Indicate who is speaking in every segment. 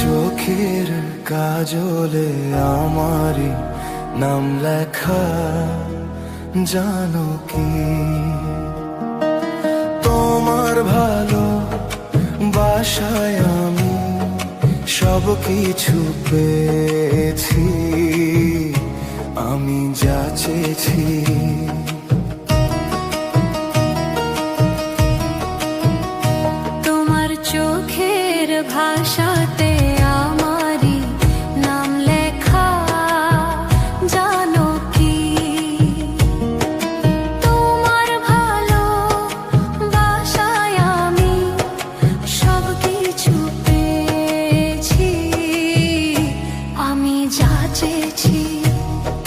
Speaker 1: চোখের কাজলে আমারই নাম লেখা, জানো কি? তোমার ভালো বাসায় আমি সব কিছু পেয়েছি, আমি যা চেয়েছি।
Speaker 2: তোমার চোখের ভাষাতে আমারই নাম লেখা, জানো কি? তোমার ভালো বাসায় আমি সব কিছু পেয়েছি, আমি যা চেয়েছি।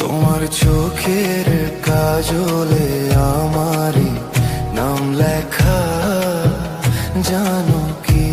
Speaker 1: তোমার চোখের কাজলে আমারই নাম লেখা, জানো কি?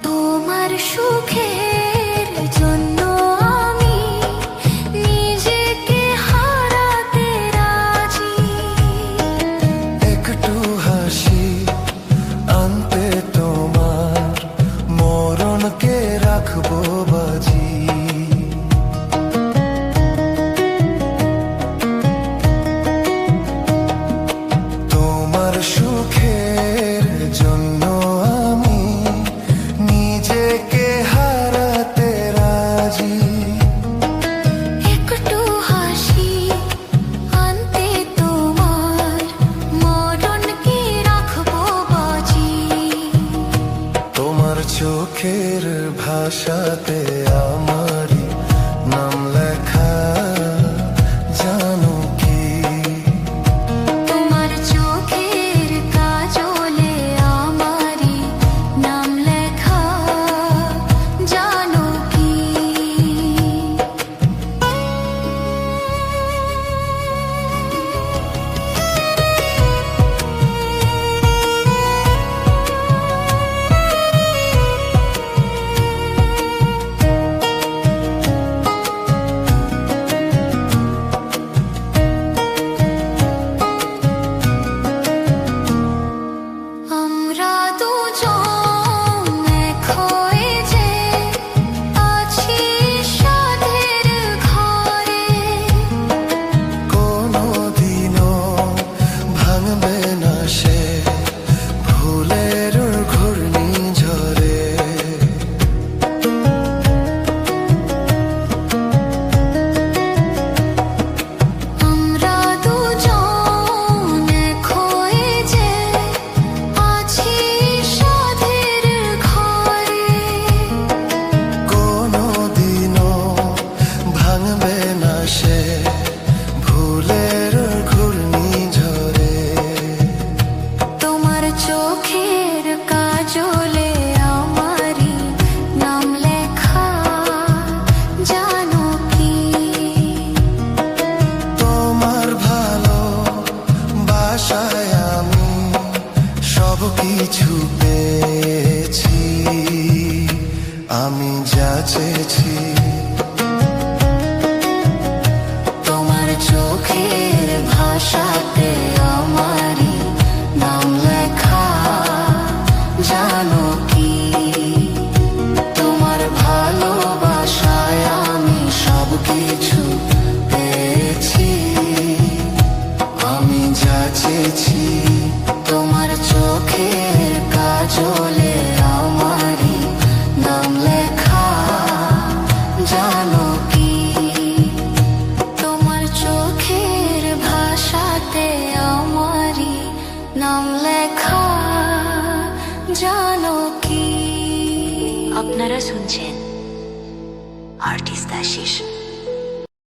Speaker 2: তোমার সুখের জন্য আমি নিজেকে হারাতে রাজি।
Speaker 1: একটু হাসি আনতে তোমার মরণকে রাখবো বাজি। তোমার সুখের জন্য আমি নিজেকে হারাতে রাজি।
Speaker 2: একটু হাসি আনতে তোমার মরণকে রাখবো বাজি।
Speaker 1: তোমার চোখের ভাষাতে আমারই নাম লেখা, জানো কি?
Speaker 2: তোমার চোখের কাজলে আমারই নাম লেখা, জানো কি? আমরা দুজন এক হয়ে যে আছি সাধের ঘরে,
Speaker 1: কোনোদিনও ভাঙবে না সে ভুলের ঘূর্ণিঝড়ে।
Speaker 2: আমরা দুজন এক হয়ে যে আছি সাধের ঘরে,
Speaker 1: কোনোদিনও ভাঙবে না সে ভুলের ঘূর্ণিঝড়ে।
Speaker 2: তোমার চোখের কাজলে আমারই নাম লেখা, জানো কি?
Speaker 1: তোমার ভালো বাসায় আমি সব কিছু পেয়েছি, আমি যা চেয়েছি।
Speaker 2: তোমার চোখের ভাষাতে আমারই নাম লেখা, জানো কি? তোমার ভালোবাসায় আমি সব কিছু পেয়েছি, আমি যা চেয়েছি। তোমার চোখের কাজলে আমারই নাম লেখা, জানো কি? তোমার চোখের ভাষাতে আমারই নাম লেখা, জানো কি?
Speaker 3: আপনারা শুনছেন আর্টিস্ট আশিস।